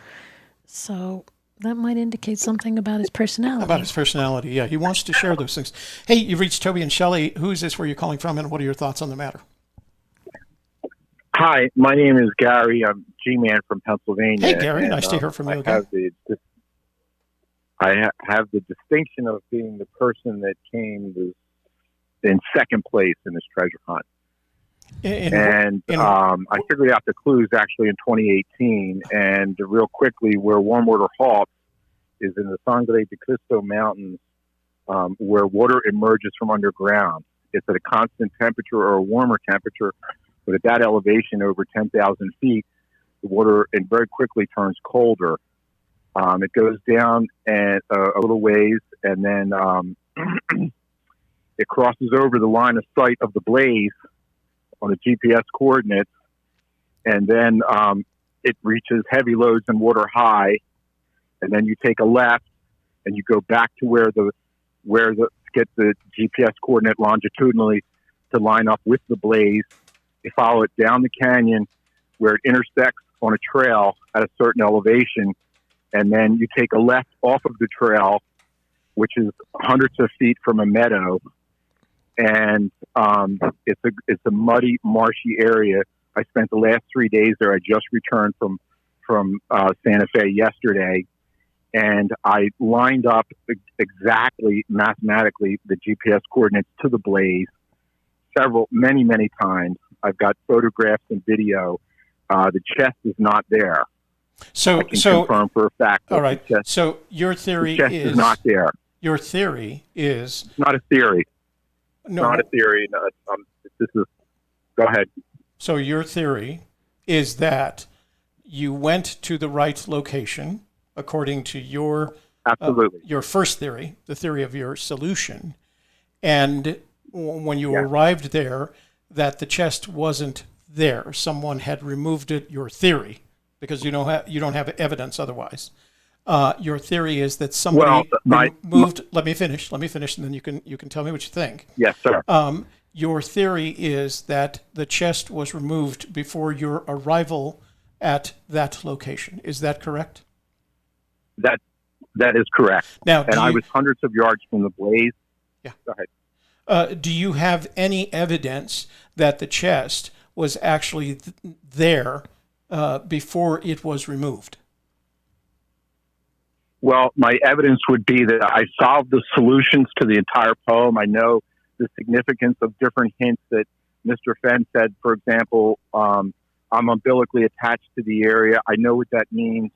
So that might indicate something about his personality. About his personality, yeah. He wants to share those things. Hey, you've reached Toby and Shelley. Who is this? Where you're calling from, and what are your thoughts on the matter? Hi, my name is Gary. I'm G-Man from Pennsylvania. Hey, Gary. Nice to hear from you again. I have the distinction of being the person that came in second place in this treasure hunt. I figured out the clues actually in 2018. And real quickly, where warm water halts is in the Sangre de Cristo Mountains, where water emerges from underground. It's at a constant temperature or a warmer temperature, but at that elevation over 10,000 feet, the water very quickly turns colder. It goes down and a little ways, and then it crosses over the line of sight of the blaze on the GPS coordinates, and then it reaches heavy lows and water high, and then you take a left and you go back to where the get the GPS coordinate longitudinally to line up with the blaze. You follow it down the canyon where it intersects on a trail at a certain elevation, and then you take a left off of the trail, which is hundreds of feet from a meadow, and it's a muddy, marshy area. I spent the last 3 days there. I just returned from Santa Fe yesterday, and I lined up exactly mathematically the GPS coordinates to the blaze many times. I've got photographs and video. The chest is not there. So I can confirm for a fact. All right. So your theory is not there. Your theory is it's not a theory. No, not a theory. No, this is. Go ahead. So your theory is that you went to the right location according to your absolutely your first theory, the theory of your solution, and when you Yes. arrived there, that the chest wasn't there. Someone had removed it. Your theory, because you don't have evidence otherwise. Your theory is that somebody moved. Let me finish, and then you can tell me what you think. Yes, sir. Your theory is that the chest was removed before your arrival at that location. Is that correct? That is correct. Now, I was hundreds of yards from the blaze. Yeah. Go ahead. Do you have any evidence that the chest was actually there before it was removed? Well, my evidence would be that I solved the solutions to the entire poem. I know the significance of different hints that Mr. Fenn said. For example, I'm umbilically attached to the area. I know what that means.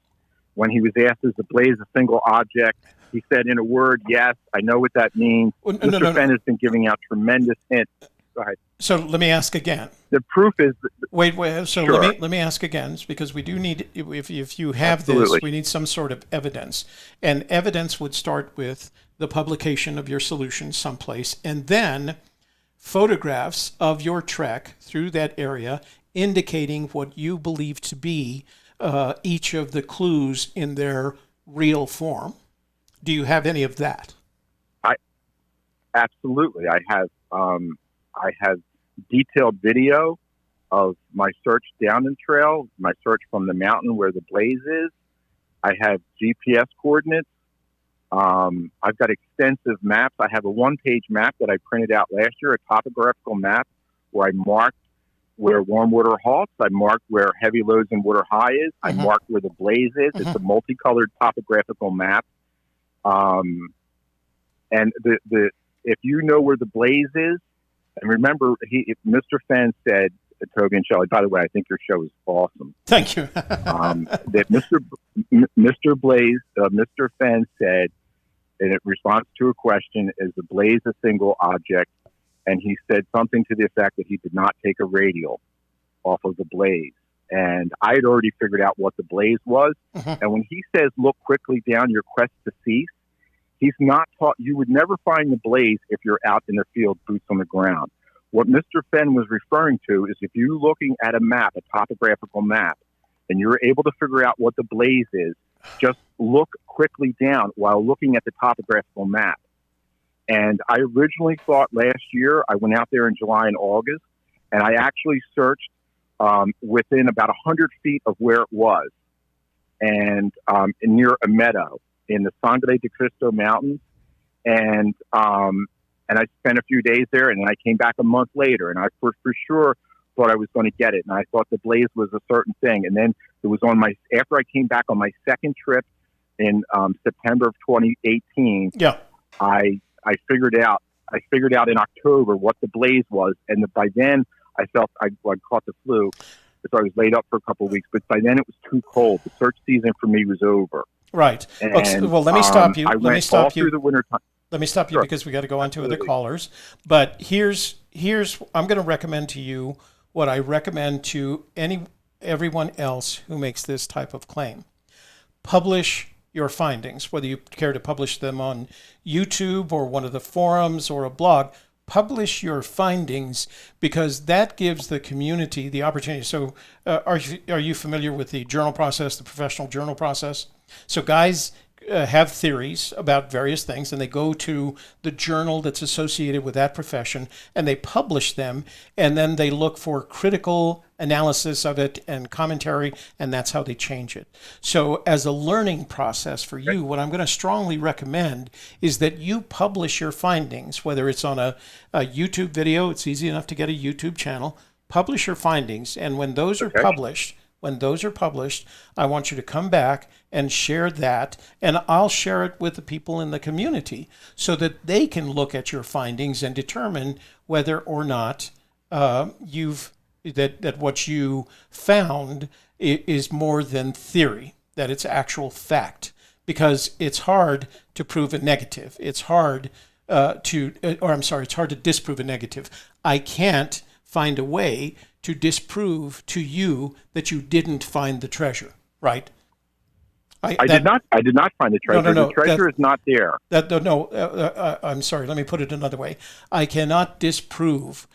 When he was asked, is the blaze a single object? He said, in a word, yes. I know what that means. Mr. Fenn has been giving out tremendous hints. Go ahead. So let me ask again. The proof is... Wait. So sure. let me ask again, because we do need, if you have Absolutely. this, we need some sort of evidence. And evidence would start with the publication of your solution someplace, and then photographs of your trek through that area indicating what you believe to be each of the clues in their real form. Do you have any of that? Absolutely. I have detailed video of my search down the trail, my search from the mountain where the blaze is. I have GPS coordinates. I've got extensive maps. I have a one-page map that I printed out last year, a topographical map where I marked where warm water halts. I marked where heavy lows and water high is. I marked where the blaze is. It's a multicolored topographical map. And if you know where the blaze is, and remember, Mr. Fenn said, Toby and Shelley, by the way, I think your show is awesome. Thank you. That Mr. Fenn said, in response to a question, is the blaze a single object? And he said something to the effect that he did not take a radial off of the blaze. And I had already figured out what the blaze was. And when he says, look quickly down your quest to cease, he's not taught, you would never find the blaze if you're out in the field, boots on the ground. What Mr. Fenn was referring to is if you're looking at a map, a topographical map, and you're able to figure out what the blaze is, just look quickly down while looking at the topographical map. And I originally thought last year, I went out there in July and August, and I actually searched within about 100 feet of where it was, and near a meadow in the San Mateo Blvd Mountains. And I spent a few days there, and then I came back a month later, and I for sure thought I was going to get it. And I thought the blaze was a certain thing. And then it was after I came back on my second trip in September of 2018, I figured out in October what the blaze was. And by then I felt I caught the flu. So I was laid up for a couple of weeks, but by then it was too cold. The search season for me was over. Right. And, okay, well, let me stop you. Let me stop you through the winter time. Let me stop you because we got to go on to other callers. But here's I'm going to recommend to you what I recommend to everyone else who makes this type of claim. Publish your findings, whether you care to publish them on YouTube or one of the forums or a blog. publish your findings, because that gives the community the opportunity. So are you familiar with the journal process, the professional journal process? So guys have theories about various things, and they go to the journal that's associated with that profession, and they publish them, and then they look for critical analysis of it and commentary, and that's how they change it. So as a learning process for you, what I'm going to strongly recommend is that you publish your findings, whether it's on a YouTube video. It's easy enough to get a YouTube channel. Publish your findings, and when those are published, I want you to come back and share that, and I'll share it with the people in the community so that they can look at your findings and determine whether or not that what you found is more than theory, that it's actual fact, because it's hard to prove a negative. It's hard it's hard to disprove a negative. I can't find a way to disprove to you that you didn't find the treasure, right? I did not find the treasure. No, the treasure is not there. I'm sorry. Let me put it another way. I cannot disprove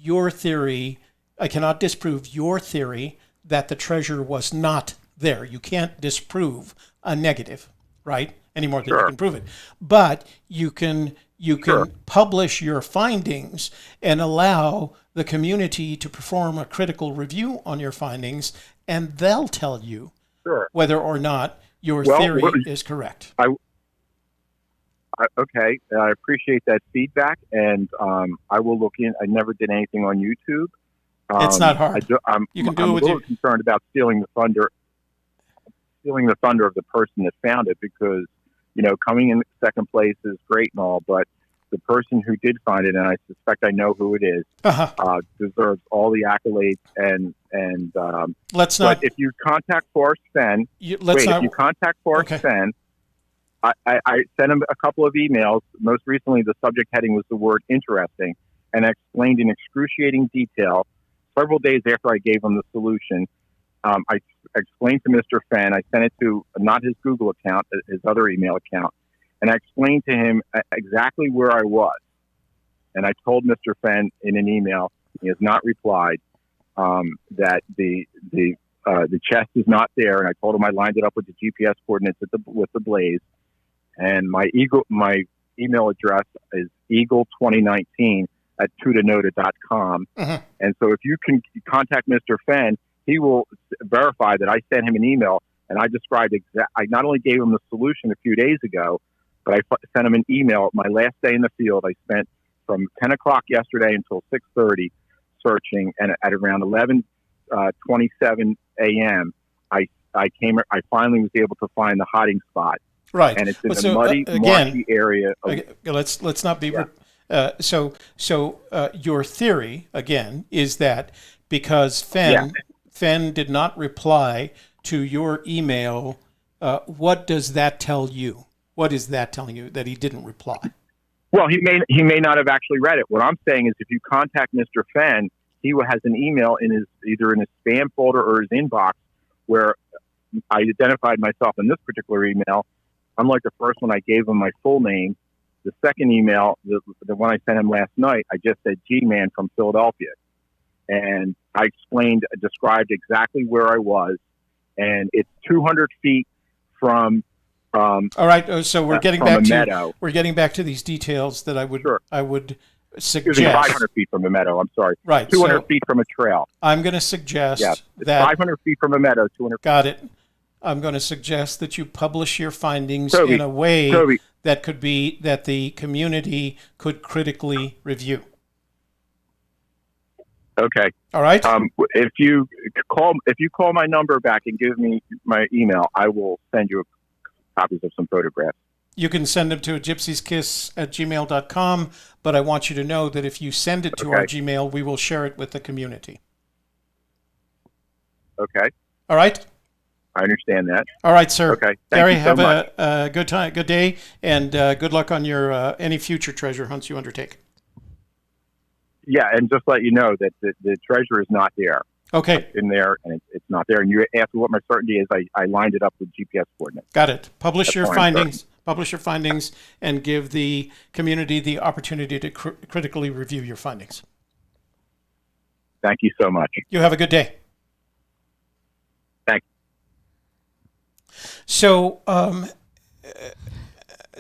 your theory that the treasure was not there. You can't disprove a negative, right? Any more than you can prove it. But you can publish your findings and allow the community to perform a critical review on your findings, and they'll tell you whether or not your theory is correct. Okay, I appreciate that feedback, and I will look in. I never did anything on YouTube. It's not hard. You can do it with I'm a little concerned about stealing the thunder of the person that found it, because coming in second place is great and all, but the person who did find it, and I suspect I know who it is, deserves all the accolades. And let's not. But if you contact Forrest Fenn, Fenn, I sent him a couple of emails. Most recently, the subject heading was the word "interesting," and I explained in excruciating detail. Several days after I gave him the solution, I explained to Mr. Fenn. I sent it to not his Google account, his other email account. And I explained to him exactly where I was. And I told Mr. Fenn in an email, he has not replied, that the chest is not there. And I told him I lined it up with the GPS coordinates with the blaze. And my email address is eagle2019@tutanota.com. And so if you can contact Mr. Fenn, he will verify that I sent him an email. And I described I not only gave him the solution a few days ago, but I sent him an email. My last day in the field, I spent from 10 o'clock yesterday until 6:30 searching, and at around 11:27 a.m., I finally was able to find the hiding spot. Right, and it's in the muddy, marshy area. Let's not be. Yeah. Your theory again is that because Fenn did not reply to your email, what does that tell you? What is that telling you, that he didn't reply? Well, he may not have actually read it. What I'm saying is, if you contact Mr. Fenn, he has an email either in his spam folder or his inbox where I identified myself in this particular email. Unlike the first one, I gave him my full name. The second email, the one I sent him last night, I just said G-Man from Philadelphia. And I described exactly where I was. And it's 200 feet from... all right, so we're getting back to these details that I would suggest. 500 feet from a meadow. I'm sorry. Right, 200 feet from a trail. I'm going to suggest that 500 feet from a meadow. 200. Got it. I'm going to suggest that you publish your findings in a way that the community could critically review. Okay. All right. If you call my number back and give me my email, I will send you copies of some photographs. You can send them to gypsykiss@gmail.com, but I want you to know that if you send it to our Gmail, we will share it with the community. Okay. All right. I understand that. All right, sir. Okay. Gary, have a good day, and good luck on your any future treasure hunts you undertake. Yeah, and just let you know that the treasure is not there. Okay. It's in there, and it's not there. And you asked me what my certainty is. I lined it up with GPS coordinates. Got it. Publish your findings. Publish your findings and give the community the opportunity to critically review your findings. Thank you so much. You have a good day. Thank you. So,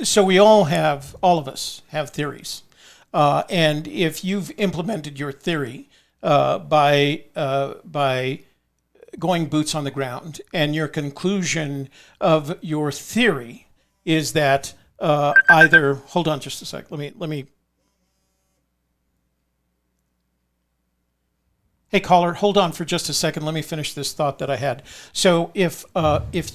so we all of us have theories. And if you've implemented your theory by going boots on the ground, and your conclusion of your theory is that either, hold on just a sec, let me. Hey caller, hold on for just a second. Let me finish this thought that I had. So if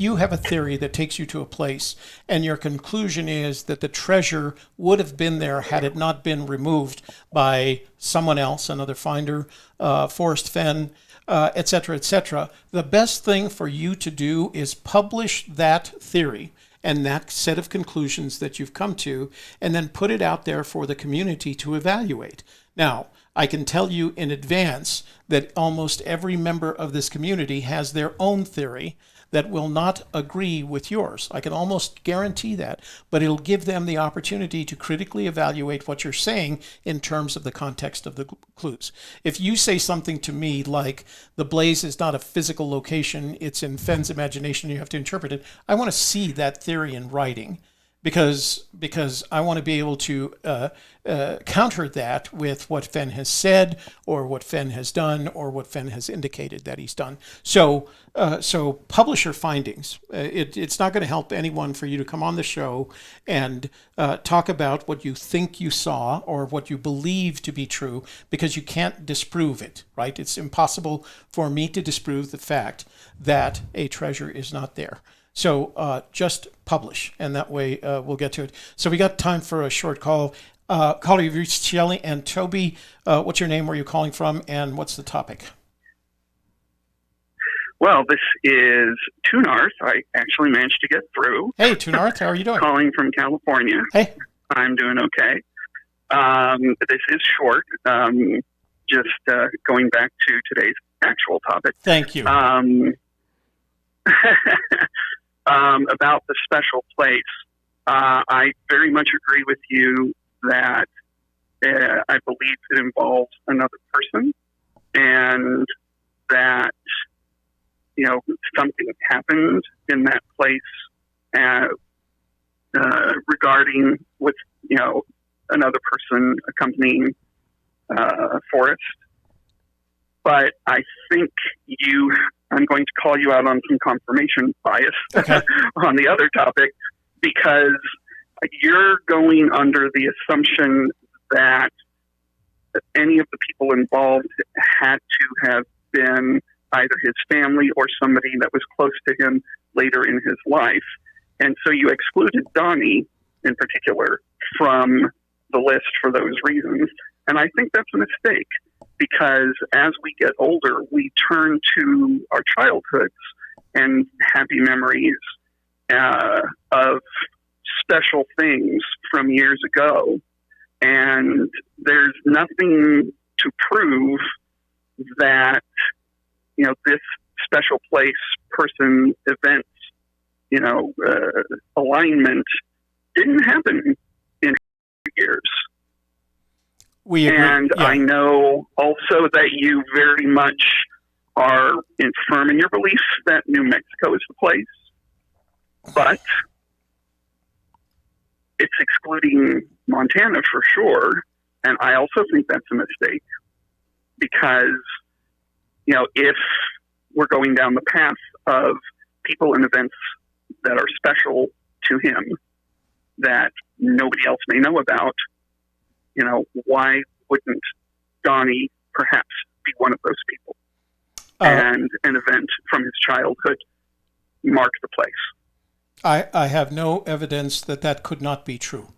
you have a theory that takes you to a place and your conclusion is that the treasure would have been there had it not been removed by someone else, another finder, Forrest Fenn, et cetera, the best thing for you to do is publish that theory and that set of conclusions that you've come to, and then put it out there for the community to evaluate. Now, I can tell you in advance that almost every member of this community has their own theory that will not agree with yours. I can almost guarantee that, but it'll give them the opportunity to critically evaluate what you're saying in terms of the context of the clues. If you say something to me like the blaze is not a physical location, it's in Fenn's imagination, you have to interpret it, I want to see that theory in writing. Because I want to be able to counter that with what Fenn has said, or what Fenn has done, or what Fenn has indicated that he's done. So publish your findings. It's not going to help anyone for you to come on the show and talk about what you think you saw or what you believe to be true, because you can't disprove it, right? It's impossible for me to disprove the fact that a treasure is not there. So just publish, and that way we'll get to it. So we got time for a short call. Caller, you've reached Shelley and Toby. What's your name, where are you calling from, and what's the topic? Well, this is Tunarth. I actually managed to get through. Hey, Tunarth, how are you doing? Calling from California. Hey. I'm doing okay. This is short. Just going back to today's actual topic. Thank you. About the special place, I very much agree with you that I believe it involves another person, and that, you know, something happened in that place regarding with, you know, another person accompanying Forrest. But I think I'm going to call you out on some confirmation bias okay. on the other topic, because you're going under the assumption that any of the people involved had to have been either his family or somebody that was close to him later in his life. And so you excluded Donnie in particular from the list for those reasons. And I think that's a mistake, because as we get older, we turn to our childhoods and happy memories of special things from years ago. And there's nothing to prove that, you know, this special place, person, event, you know, alignment didn't happen in years. And yeah. I know also that you very much are firm in your belief that New Mexico is the place, but it's excluding Montana for sure. And I also think that's a mistake, because, you know, if we're going down the path of people and events that are special to him that nobody else may know about, you know, why wouldn't Donnie perhaps be one of those people? And an event from his childhood mark the place. I have no evidence that that could not be true.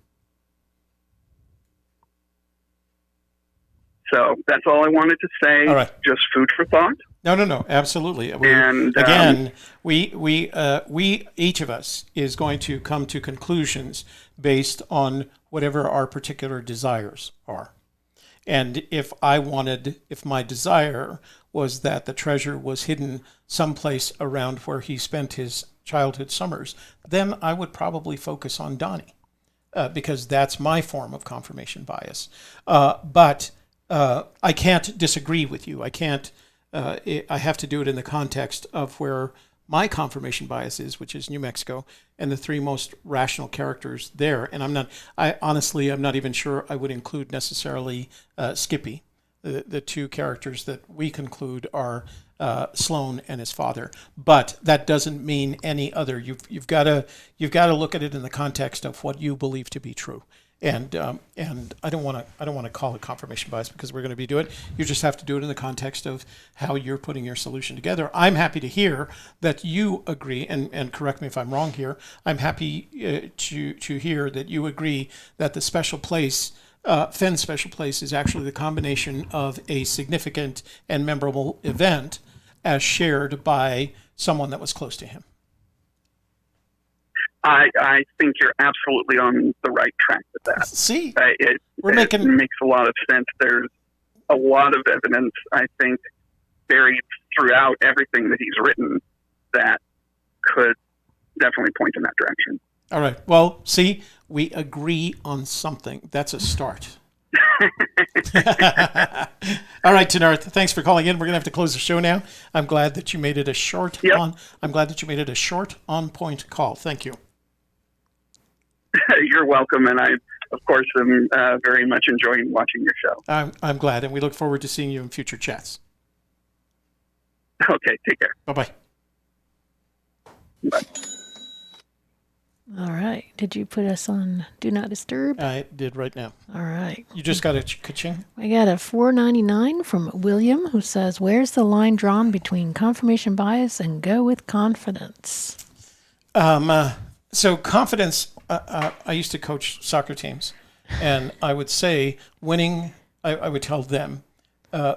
So that's all I wanted to say. All right. Just food for thought. No, absolutely. And again, we each of us is going to come to conclusions based on whatever our particular desires are. And if my desire was that the treasure was hidden someplace around where he spent his childhood summers, then I would probably focus on Donnie. Because that's my form of confirmation bias. But I can't disagree with you. I can't. I have to do it in the context of where my confirmation bias is, which is New Mexico, and the three most rational characters there. And I'm not even sure I would include necessarily Skippy, the two characters that we conclude are Sloan and his father. But that doesn't mean any other. You've got to look at it in the context of what you believe to be true. And I don't want to call it confirmation bias because we're going to be doing it. You just have to do it in the context of how you're putting your solution together. I'm happy to hear that you agree, and correct me if I'm wrong here. I'm happy to hear that you agree that the special place, Fenn's special place, is actually the combination of a significant and memorable event as shared by someone that was close to him. I think you're absolutely on the right track with that. See, it makes a lot of sense. There's a lot of evidence, I think, buried throughout everything that he's written that could definitely point in that direction. All right. Well, see, we agree on something. That's a start. All right, Tenarth, thanks for calling in. We're gonna have to close the show now. I'm glad that you made it a short on point call. Thank you. You're welcome, and I, of course, am very much enjoying watching your show. I'm glad, and we look forward to seeing you in future chats. Okay, take care. Bye-bye. Bye. All right. Did you put us on Do Not Disturb? I did right now. All right. You just got a ka-ching? I got a $4.99 from William, who says, "Where's the line drawn between confirmation bias and go with confidence?" So confidence, I used to coach soccer teams, and I would say winning, I would tell them,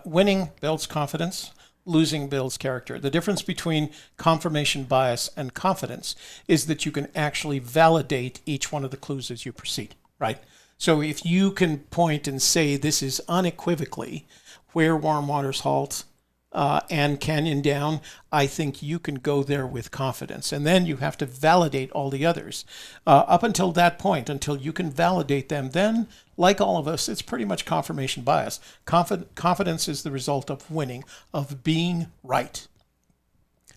winning builds confidence, losing builds character. The difference between confirmation bias and confidence is that you can actually validate each one of the clues as you proceed, right? So if you can point and say this is unequivocally where warm waters halt and canyon down, I think you can go there with confidence. And then you have to validate all the others. Up until that point, until you can validate them, then, like all of us, it's pretty much confirmation bias. Confidence is the result of winning, of being right.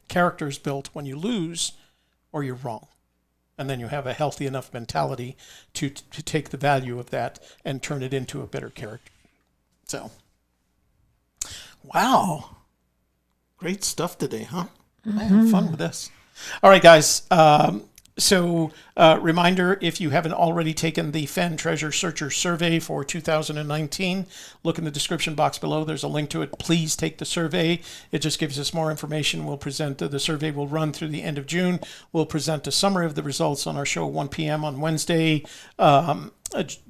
Character is built when you lose or you're wrong. And then you have a healthy enough mentality to take the value of that and turn it into a better character. So, wow. Great stuff today, huh? I had fun with this. All right, guys. Reminder, if you haven't already taken the Fenn Treasure Searcher Survey for 2019, look in the description box below. There's a link to it. Please take the survey. It just gives us more information. We'll present, the survey will run through the end of June. We'll present a summary of the results on our show 1 p.m. on Wednesday,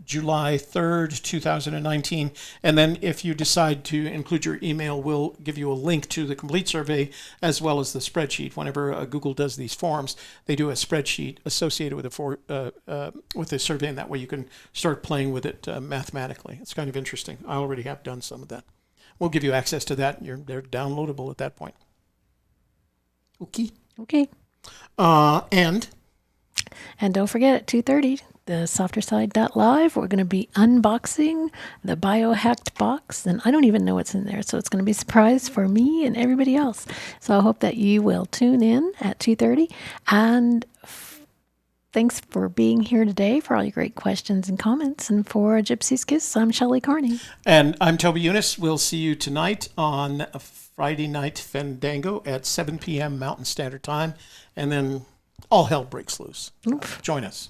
July 3rd, 2019. And then if you decide to include your email, we'll give you a link to the complete survey as well as the spreadsheet. Whenever Google does these forms, they do a spreadsheet associated with the survey, and that way you can start playing with it mathematically. It's kind of interesting. I already have done some of that. We'll give you access to that. They're downloadable at that point. Okay. And don't forget, at 2:30, the softerside.live, we're going to be unboxing the biohacked box, and I don't even know what's in there, so it's going to be a surprise for me and everybody else. So I hope that you will tune in at 2:30, and thanks for being here today, for all your great questions and comments, and for Gypsy's Kiss, I'm Shelley Carney. And I'm Toby Younis. We'll see you tonight on a Friday night Fandango at 7 p.m. Mountain Standard Time, and then all hell breaks loose. Join us.